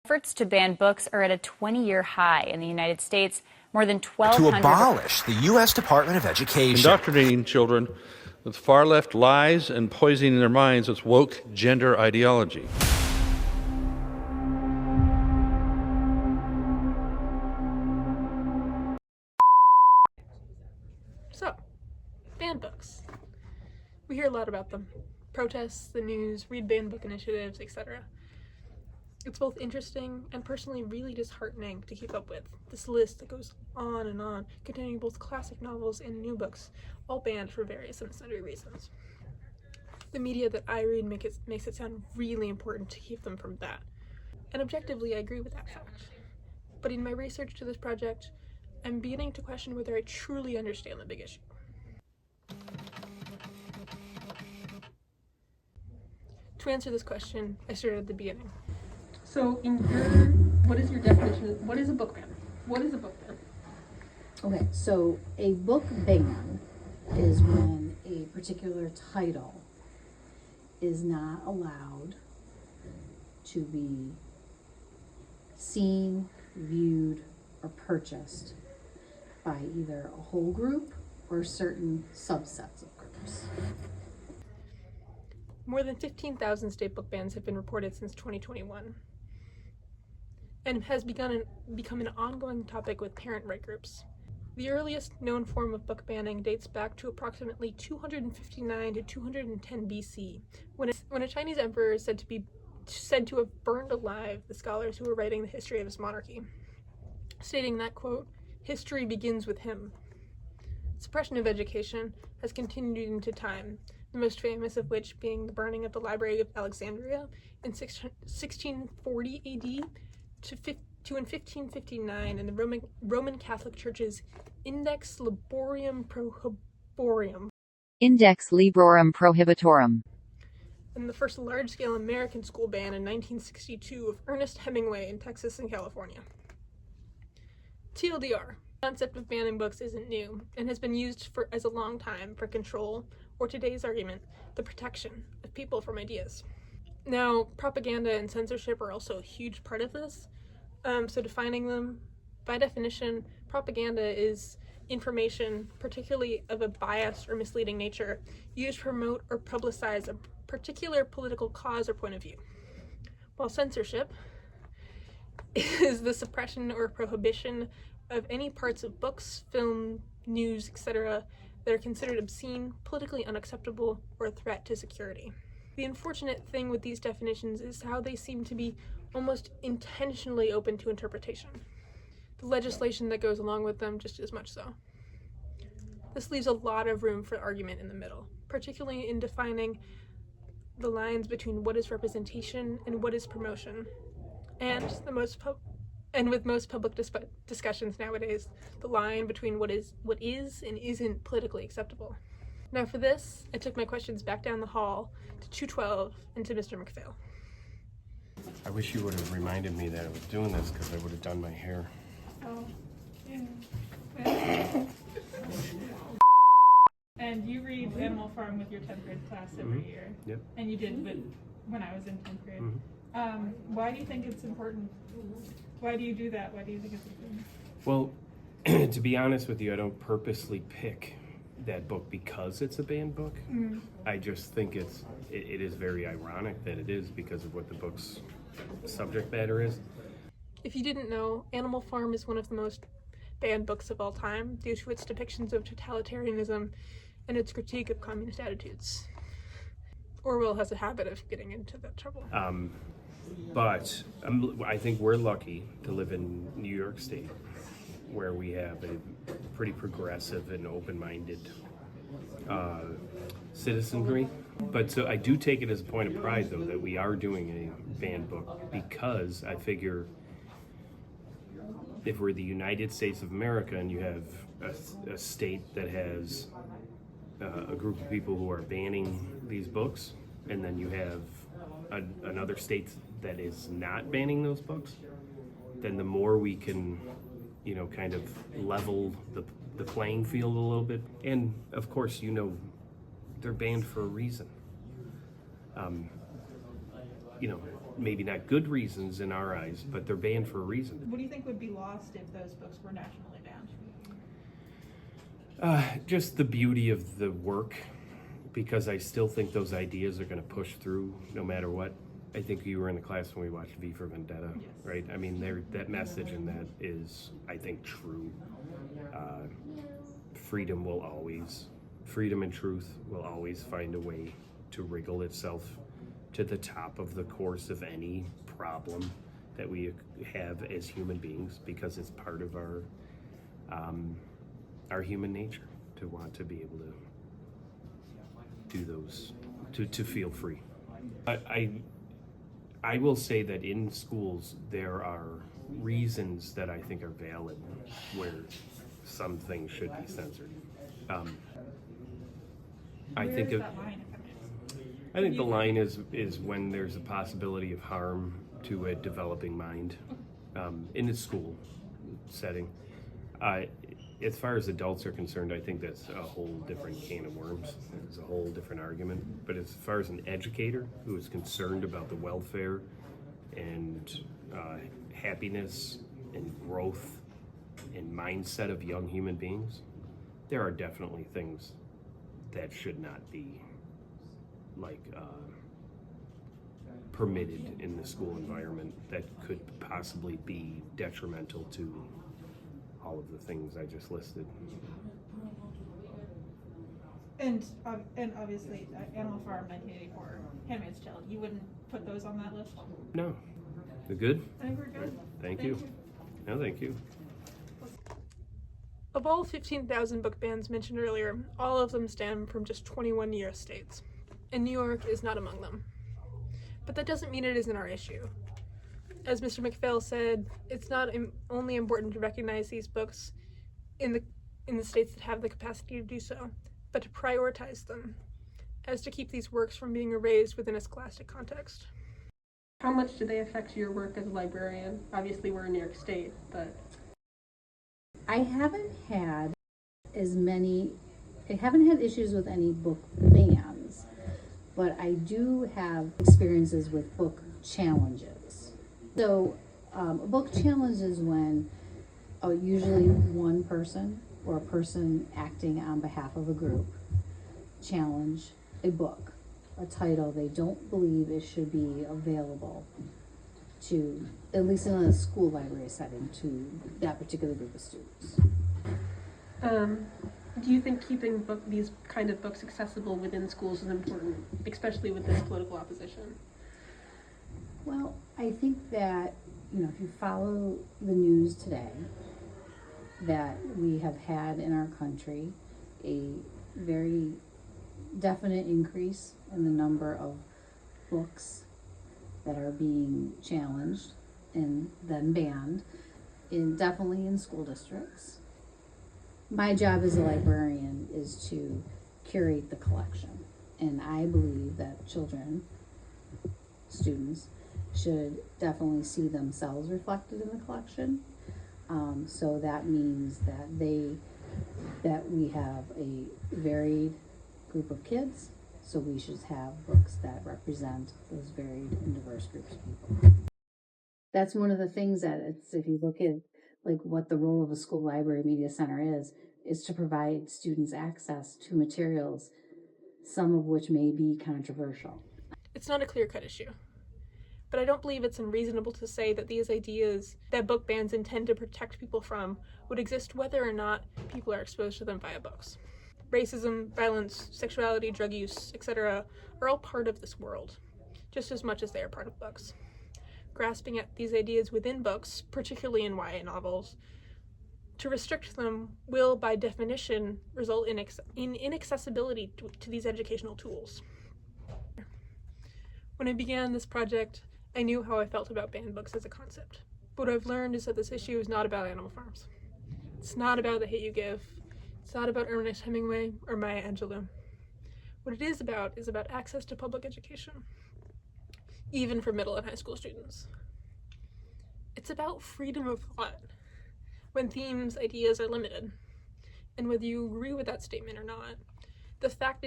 Efforts to ban books are at a 20-year high in the United States. More than 1,200... To abolish the U.S. Department of Education. Indoctrinating children with far-left lies and poisoning their minds with woke gender ideology. So, banned books. We hear a lot about them. Protests, the news, read banned book initiatives, etc. It's both interesting and personally really disheartening to keep up with. This list that goes on, containing both classic novels and new books, all banned for various and sundry reasons. The media that I read makes it sound really important to keep them from that. And objectively, I agree with that fact. But in my research to this project, I'm beginning to question whether I truly understand the big issue. To answer this question, I started at the beginning. So, what is your definition? What is a book ban? What is a book ban? Okay, so a book ban is when a particular title is not allowed to be seen, viewed, or purchased by either a whole group or certain subsets of groups. More than 15,000 state book bans have been reported since 2021, and has become an ongoing topic with parent right groups. The earliest known form of book banning dates back to approximately 259 to 210 BC, when a Chinese emperor is said to have burned alive the scholars who were writing the history of his monarchy, stating that, quote, "History begins with him." Suppression of education has continued into time, the most famous of which being the burning of the Library of Alexandria in 1640 AD to in 1559 in the Roman Catholic Church's Index Librorum Prohibitorum. Index Librorum Prohibitorum. And the first large-scale American school ban in 1962 of Ernest Hemingway in Texas and California. TLDR. The concept of banning books isn't new and has been used as a long time for control, or today's argument, the protection of people from ideas. Now, propaganda and censorship are also a huge part of this. So defining them, by definition, propaganda is information, particularly of a biased or misleading nature, used to promote or publicize a particular political cause or point of view. While censorship is the suppression or prohibition of any parts of books, film, news, etc. that are considered obscene, politically unacceptable, or a threat to security. The unfortunate thing with these definitions is how they seem to be almost intentionally open to interpretation. The legislation that goes along with them just as much so. This leaves a lot of room for argument in the middle, particularly in defining the lines between what is representation and what is promotion. And with most public discussions nowadays, the line between what is and isn't politically acceptable. Now for this, I took my questions back down the hall to 212 and to Mr. McPhail. I wish you would have reminded me that I was doing this, because I would have done my hair. Oh, yeah. And you read Animal Farm with your 10th grade class every year. Yep. And you did when I was in 10th grade. Why do you think it's important? Why do you do that? Why do you think it's important? Well, to be honest with you, I don't purposely pick that book because it's a banned book. I just think it is very ironic that it is, because of what the book's subject matter is. If you didn't know, Animal Farm is one of the most banned books of all time due to its depictions of totalitarianism and its critique of communist attitudes. Orwell has a habit of getting into that trouble. But I think we're lucky to live in New York State, where we have a pretty progressive and open-minded citizenry. But so I do take it as a point of pride, though, that we are doing a banned book, because I figure if we're the United States of America and you have a state that has a group of people who are banning these books, and then you have another state that is not banning those books, then the more we can, kind of level the playing field a little bit. And of course, they're banned for a reason. maybe not good reasons in our eyes, but they're banned for a reason. What do you think would be lost if those books were nationally banned? Just the beauty of the work, because I still think those ideas are going to push through no matter what. I think you were in the class when we watched V for Vendetta, Yes. right? I mean, that message in that is, I think, true. Freedom and truth will always find a way to wriggle itself to the top of the course of any problem that we have as human beings, because it's part of our human nature to want to be able to do those, to feel free. I will say that in schools there are reasons that I think are valid where some things should be censored. I think Where does that line come in? I think the line is when there's a possibility of harm to a developing mind in a school setting. As far as adults are concerned, I think that's a whole different can of worms. It's a whole different argument. But as far as an educator who is concerned about the welfare and happiness and growth and mindset of young human beings, there are definitely things that should not be permitted in the school environment that could possibly be detrimental to all of the things I just listed. And obviously, Animal Farm, 1984, Handmaid's Tale, you wouldn't put those on that list? No. They're good? I think we're good. Thank you. No, thank you. Of all 15,000 book bans mentioned earlier, all of them stem from just 21 U.S. states, and New York is not among them. But that doesn't mean it isn't our issue. As Mr. McPhail said, it's not only important to recognize these books in the states that have the capacity to do so, but to prioritize them, as to keep these works from being erased within a scholastic context. How much do they affect your work as a librarian? Obviously, we're in New York State, but I haven't had issues with any book bans, but I do have experiences with book challenges. So a book challenge is when usually one person or a person acting on behalf of a group challenge a book, a title they don't believe it should be available to, at least in a school library setting, to that particular group of students. do you think keeping these kind of books accessible within schools is important, especially with this political opposition? Well, I think that, if you follow the news today, that we have had in our country a very definite increase in the number of books that are being challenged and then banned, definitely in school districts. My job as a librarian is to curate the collection, and I believe that children, students, should definitely see themselves reflected in the collection. So that means that we have a varied group of kids, so we should have books that represent those varied and diverse groups of people. That's one of the things that if you look at what the role of a school library media center is to provide students access to materials, some of which may be controversial. It's not a clear-cut issue, but I don't believe it's unreasonable to say that these ideas that book bans intend to protect people from would exist whether or not people are exposed to them via books. Racism, violence, sexuality, drug use, etc. are all part of this world, just as much as they are part of books. Grasping at these ideas within books, particularly in YA novels, to restrict them will, by definition, result in inaccessibility to these educational tools. When I began this project, I knew how I felt about banned books as a concept. But what I've learned is that this issue is not about Animal Farms. It's not about The Hate U Give. It's not about Ernest Hemingway or Maya Angelou. What it is about access to public education, even for middle and high school students. It's about freedom of thought, when themes, ideas are limited. And whether you agree with that statement or not, the fact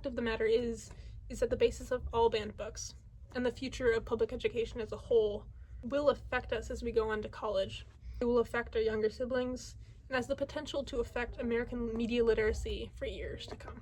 of the matter is that the basis of all banned books, and the future of public education as a whole will affect us as we go on to college. It will affect our younger siblings and has the potential to affect American media literacy for years to come.